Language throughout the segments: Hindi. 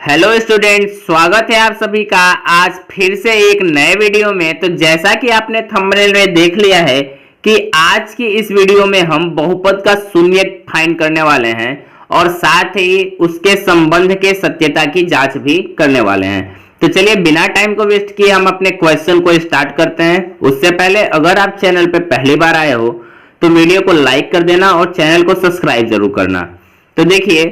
हेलो स्टूडेंट, स्वागत है आप सभी का आज फिर से एक नए वीडियो में। तो जैसा कि आपने थंबनेल में देख लिया है कि आज की इस वीडियो में हम बहुपद का शून्यक फाइंड करने वाले हैं और साथ ही उसके संबंध के सत्यता की जांच भी करने वाले हैं। तो चलिए बिना टाइम को वेस्ट किए हम अपने क्वेश्चन को स्टार्ट करते हैं। उससे पहले अगर आप चैनल पर पहली बार आए हो तो वीडियो को लाइक कर देना और चैनल को सब्सक्राइब जरूर करना। तो देखिए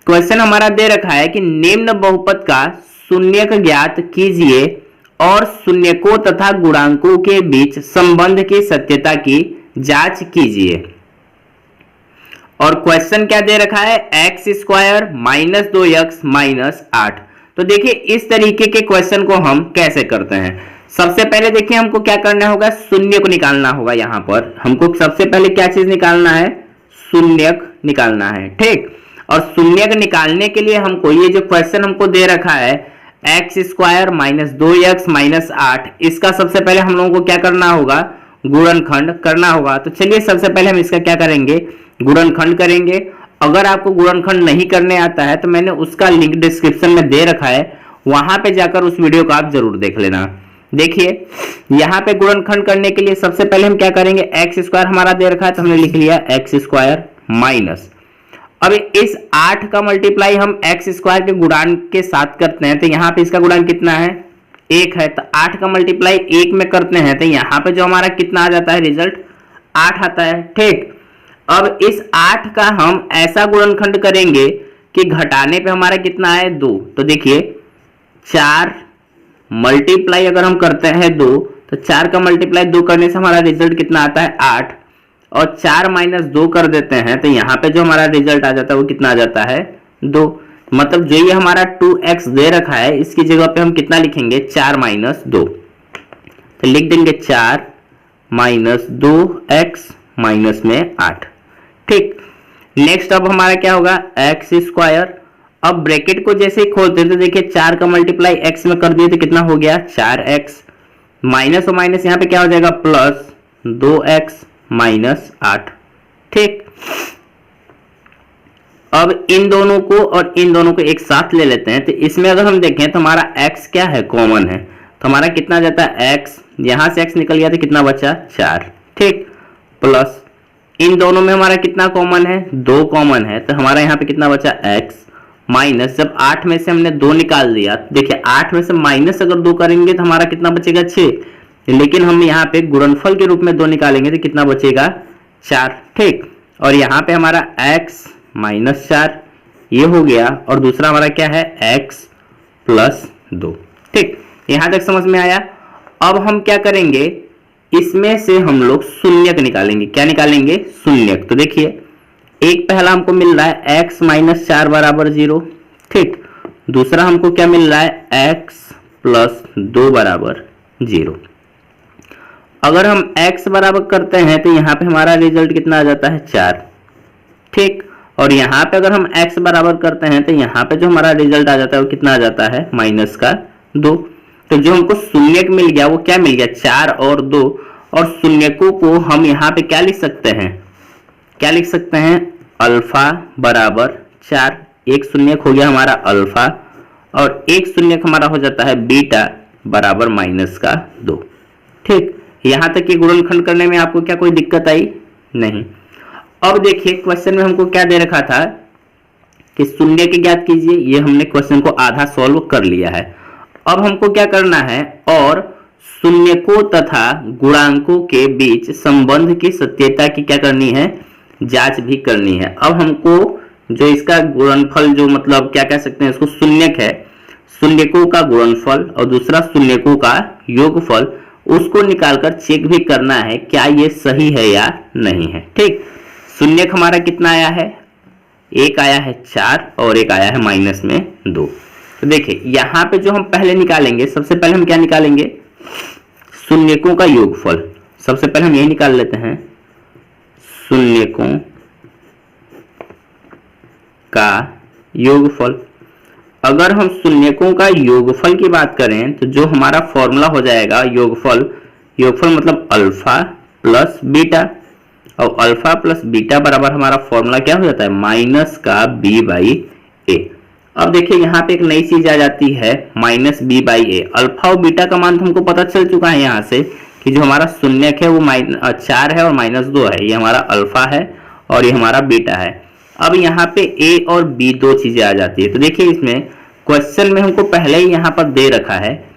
क्वेश्चन हमारा दे रखा है कि निम्न बहुपद का शून्यक ज्ञात कीजिए और शून्यकों तथा गुणांकों के बीच संबंध की सत्यता की जांच कीजिए। और क्वेश्चन क्या दे रखा है, x square minus 2x minus 8। तो देखिए इस तरीके के क्वेश्चन को हम कैसे करते हैं। सबसे पहले देखिए हमको क्या करना होगा, शून्य को निकालना होगा। यहां पर हमको सबसे पहले क्या चीज निकालना है, शून्यक निकालना है। ठीक, और शून्यक निकालने के लिए हमको ये जो क्वेश्चन हमको दे रखा है x square minus 2x minus 8, इसका सबसे पहले हम लोगों को क्या करना होगा, गुणनखंड करना होगा। तो चलिए सबसे पहले हम इसका क्या करेंगे, गुणनखंड करेंगे। अगर आपको गुणनखंड नहीं करने आता है तो मैंने उसका लिंक डिस्क्रिप्शन में दे रखा है, वहां पे जाकर उस वीडियो को आप जरूर देख लेना। देखिए यहाँ पे गुणनखंड करने के लिए सबसे पहले हम क्या करेंगे, एक्स स्क्वायर हमारा दे रखा है तो हमने लिख लिया एक्स स्क्वायर माइनस, अब इस 8 का मल्टीप्लाई हम एक्स स्क्वायर के गुणांक के साथ करते हैं। तो यहाँ पे इसका गुणांक कितना है, 1 है। तो 8 का मल्टीप्लाई 1 में करते हैं तो यहाँ पे जो हमारा कितना आ जाता है, रिजल्ट 8 आता है। ठीक, अब इस 8 का हम ऐसा गुणनखंड करेंगे कि घटाने पे हमारा कितना है, 2। तो देखिए 4 मल्टीप्लाई अगर हम करते हैं 2, तो 4 का मल्टीप्लाई 2 करने से हमारा रिजल्ट कितना आता है, 8। और 4 माइनस 2 कर देते हैं तो यहाँ पे जो हमारा रिजल्ट आ जाता है वो कितना आ जाता है, 2। मतलब जो ये हमारा 2x दे रखा है इसकी जगह पे हम कितना लिखेंगे, 4 माइनस 2। तो लिख देंगे 4 माइनस 2x माइनस में 8। ठीक, नेक्स्ट अब हमारा क्या होगा, एक्स स्क्वायर। अब ब्रैकेट को जैसे ही खोलते हैं तो देखिए 4 का मल्टीप्लाई x में कर दिए तो कितना हो गया, 4x माइनस और माइनस यहाँ पे क्या हो जाएगा, प्लस 2x माइनस 8। ठीक, अब इन दोनों को और इन दोनों को एक साथ ले लेते हैं। तो इसमें अगर हम देखें तो हमारा x क्या है, कॉमन है। तो हमारा कितना जाता है, x, यहां से x निकल गया तो कितना बचा, 4। ठीक, प्लस इन दोनों में हमारा कितना कॉमन है, 2 कॉमन है। तो हमारा यहाँ पे कितना बचा, x माइनस, जब 8 में से हमने 2 निकाल दिया, देखिए 8 में से माइनस अगर 2 करेंगे तो हमारा कितना बचेगा, 6। लेकिन हम यहाँ पे गुणनफल के रूप में 2 निकालेंगे तो कितना बचेगा, 4। ठीक, और यहाँ पे हमारा x माइनस 4 ये हो गया, और दूसरा हमारा क्या है, x प्लस 2। ठीक, यहाँ तक समझ में आया। अब हम क्या करेंगे, इसमें से हम लोग शून्यक निकालेंगे। क्या निकालेंगे, शून्यक। तो देखिए एक पहला हमको मिल रहा है x माइनस 4 बराबर 0। ठीक, दूसरा हमको क्या मिल रहा है, x प्लस 2 बराबर 0। अगर हम x बराबर करते हैं तो यहाँ पे हमारा रिजल्ट कितना आ जाता है, 4। ठीक, और यहाँ पे अगर हम x बराबर करते हैं तो यहाँ पे जो हमारा रिजल्ट आ जाता है वो कितना आ जाता है, माइनस का 2। तो जो हमको शून्यक मिल गया वो क्या मिल गया, 4 और 2। और शून्यकों को हम यहाँ पे क्या लिख सकते हैं, क्या लिख सकते हैं, अल्फा बराबर 4। एक शून्यक हो गया हमारा अल्फा और एक शून्यक हमारा हो जाता है बीटा बराबर माइनस का 2। ठीक, यहां तक कि गुणनखंड करने में आपको क्या कोई दिक्कत आई, नहीं। अब देखिए क्वेश्चन में हमको क्या दे रखा था कि शून्य के ज्ञात कीजिए, ये हमने क्वेश्चन को आधा सॉल्व कर लिया है। अब हमको क्या करना है, और शून्यकों तथा गुणांकों के बीच संबंध की सत्यता की क्या करनी है, जांच भी करनी है। अब हमको जो इसका गुणनफल, जो मतलब क्या कह सकते हैं इसको, शून्यक है, शून्यकों का गुणनफल और दूसरा शून्यकों का योगफल, उसको निकालकर चेक भी करना है क्या ये सही है या नहीं है। ठीक, शून्यक हमारा कितना आया है, एक आया है 4 और एक आया है माइनस में 2। तो देखिए यहाँ पे जो हम पहले निकालेंगे, सबसे पहले हम क्या निकालेंगे, शून्यकों का योगफल। सबसे पहले हम यही निकाल लेते हैं, शून्यकों का योगफल। अगर हम शून्यकों का योगफल की बात करें तो जो हमारा फॉर्मूला हो जाएगा योगफल, योगफल मतलब अल्फा प्लस बीटा, और अल्फा प्लस बीटा बराबर हमारा फॉर्मूला क्या हो जाता है, माइनस का b बाई ए। अब देखिए यहाँ पे एक नई चीज आ जाती है minus B by A. Alpha और बीटा का मान तो हमको पता चल चुका है यहाँ से कि जो हमारा शून्यक है वो 4 है और -2 है। ये हमारा अल्फा है और ये हमारा बीटा है। अब यहाँ पे ए और बी दो चीजें आ जाती है। तो देखिए इसमें क्वेश्चन में हमको पहले ही यहाँ पर दे रखा है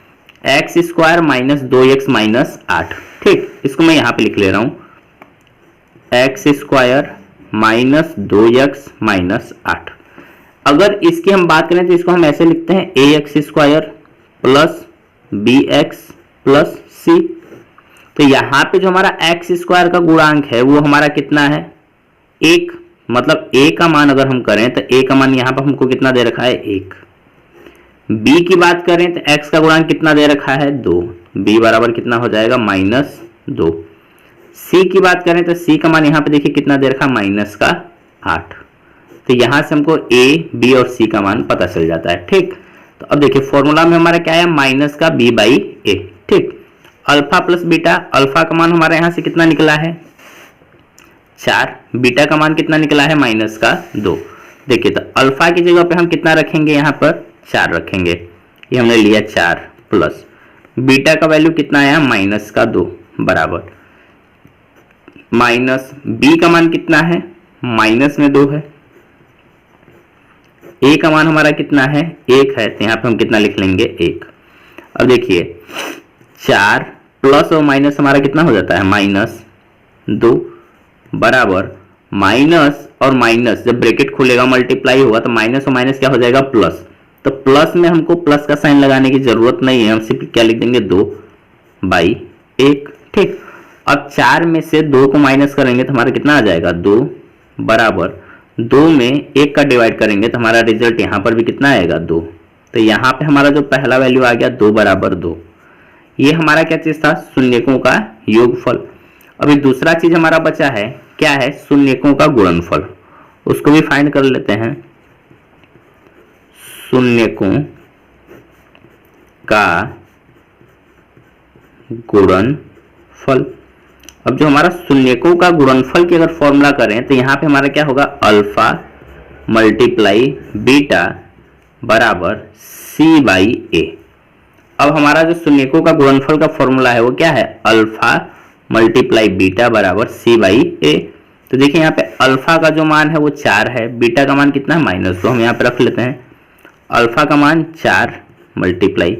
x square minus 2x minus 8। ठीक, इसको मैं यहाँ पे लिख ले रहा हूँ x square minus 2x minus 8। अगर इसकी हम बात करें तो इसको हम ऐसे लिखते हैं a x square plus b x plus c. तो यहाँ पे जो हमारा एक्स स्क्वायर का गुणांक है वो हमारा कितना है 1, मतलब a का मान अगर हम करें तो a का मान यहाँ पर हमको कितना दे रखा है 1। b की बात करें तो x का गुणांक कितना दे रखा है 2, b बराबर कितना हो जाएगा -2। c की बात करें तो c का मान यहाँ पे देखिए कितना दे रखा है -8। तो यहाँ से हमको a, b और c का मान पता चल जाता है। ठीक, तो अब देखिए फॉर्मूला में हमारा क्या है माइनस का b बाई ए। ठीक, अल्फा प्लस बीटा, अल्फा का मान हमारा यहाँ से कितना निकला है 4, बीटा का मान कितना निकला है -2। देखिए तो अल्फा की जगह पे हम कितना रखेंगे यहाँ पर 4 रखेंगे। ये हमने लिया 4 प्लस बीटा का वैल्यू कितना आया -2 बराबर माइनस बी का मान कितना है -2 है। ए का मान हमारा कितना है 1 है, तो यहाँ पे हम कितना लिख लेंगे 1। अब देखिए 4 प्लस और माइनस हमारा कितना हो जाता है -2 बराबर माइनस और माइनस जब ब्रैकेट खुलेगा मल्टीप्लाई होगा तो माइनस और माइनस क्या हो जाएगा प्लस। तो प्लस में हमको प्लस का साइन लगाने की जरूरत नहीं है, हम सिर्फ क्या लिख देंगे 2/1। ठीक, अब 4 में से 2 को माइनस करेंगे तो हमारा कितना आ जाएगा 2 बराबर 2 में 1 का डिवाइड करेंगे तो हमारा रिजल्ट यहाँ पर भी कितना आएगा 2। तो यहाँ पे हमारा जो पहला वैल्यू आ गया 2 बराबर 2। ये हमारा क्या चीज था शून्यकों का योगफल। अभी दूसरा चीज हमारा बचा है, क्या है शून्यकों का गुणनफल। उसको भी फाइंड कर लेते हैं। शून्यकों का गुणनफल। अब जो हमारा शून्यकों का गुणनफल की अगर फॉर्मूला करें तो यहाँ पे हमारा क्या होगा अल्फा मल्टीप्लाई बीटा बराबर सी बाई ए। अब हमारा जो शून्यकों का गुणनफल का फॉर्मूला है वो क्या है अल्फा मल्टीप्लाई बीटा बराबर सी बाई ए। तो देखिए यहाँ पे अल्फा का जो मान है वो 4 है, बीटा का मान कितना है -2। हम यहाँ पे रख लेते हैं अल्फा का मान 4 मल्टीप्लाई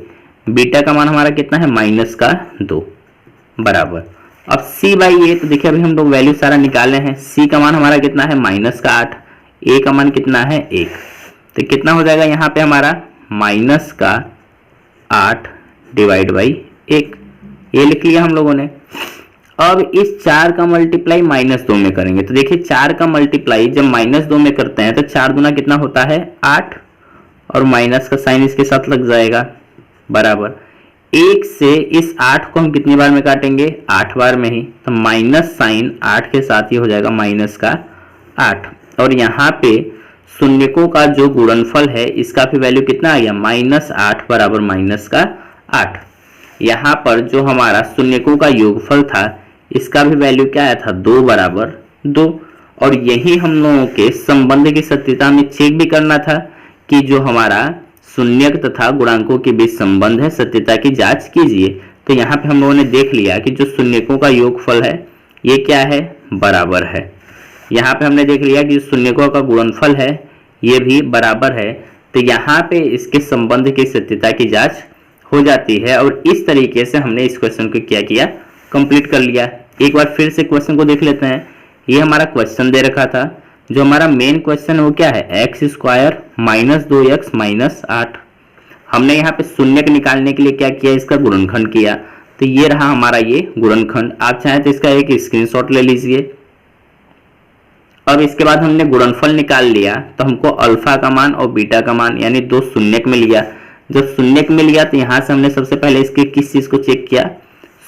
बीटा का मान हमारा कितना है -2 बराबर अब c बाई ए। तो देखिए अभी हम लोग वैल्यू सारा निकाले हैं। c का मान हमारा कितना है -8, a का मान कितना है 1। तो कितना हो जाएगा यहाँ पे हमारा -8 डिवाइड बाई 1। ये लिख लिया हम लोगों ने। अब इस 4 का मल्टीप्लाई -2 में करेंगे तो देखिए 4 का मल्टीप्लाई जब -2 में करते हैं तो 4 दूना कितना होता है 8 और माइनस का साइन इसके साथ लग जाएगा बराबर 1 से इस 8 को हम कितनी बार में काटेंगे 8 बार में ही। तो माइनस साइन 8 के साथ ही हो जाएगा -8। और यहाँ पे शून्यकों का जो गुणनफल है इसका भी वैल्यू कितना आ गया -8 बराबर -8। यहाँ पर जो हमारा शून्यकों का योगफल था इसका भी वैल्यू क्या आया था 2 बराबर 2। और यही हम लोगों के संबंध की सत्यता में चेक भी करना था कि जो हमारा शून्यक तथा गुणांकों के बीच संबंध है सत्यता की जांच कीजिए। तो यहाँ पे हम लोगों ने देख लिया कि जो शून्यकों का योगफल है ये क्या है बराबर है। यहाँ पे हमने देख लिया कि शून्यकों का गुणनफल है ये भी बराबर है। तो यहाँ पे इसके संबंध की सत्यता की जांच हो जाती है। और इस तरीके से हमने इस क्वेश्चन को क्या किया कंप्लीट कर लिया। एक बार फिर से क्वेश्चन को देख लेते हैं। ये हमारा क्वेश्चन दे रखा था, जो हमारा मेन क्वेश्चन है वो क्या है एक्स स्क्वायर -2x -8। हमने यहाँ पे शून्यक निकालने के लिए क्या किया इसका गुणनखंड किया। तो ये रहा हमारा ये गुणनखंड। आप चाहें तो इसका एक स्क्रीनशॉट ले लीजिए। अब इसके बाद हमने गुणनफल निकाल लिया तो हमको अल्फा का मान और बीटा का मान यानी 2 शून्यक में लिया। जब शून्यक में लिया तो यहाँ से हमने सबसे पहले इसके किस चीज को चेक किया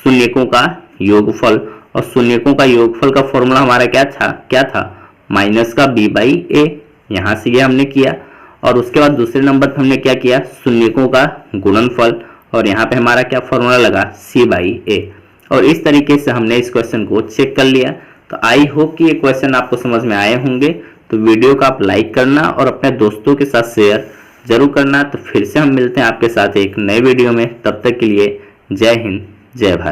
शून्यकों का योगफल। और शून्यकों का योगफल का फॉर्मूला हमारा क्या था माइनस का b बाई ए। यहाँ से ये हमने किया। और उसके बाद दूसरे नंबर पर हमने क्या किया शून्यकों का गुणनफल। और यहाँ पे हमारा क्या फॉर्मूला लगा c बाई ए। और इस तरीके से हमने इस क्वेश्चन को चेक कर लिया। तो आई होप कि ये क्वेश्चन आपको समझ में आए होंगे। तो वीडियो को आप लाइक करना और अपने दोस्तों के साथ शेयर जरूर करना। तो फिर से हम मिलते हैं आपके साथ एक नए वीडियो में, तब तक के लिए जय हिंद जय भारत।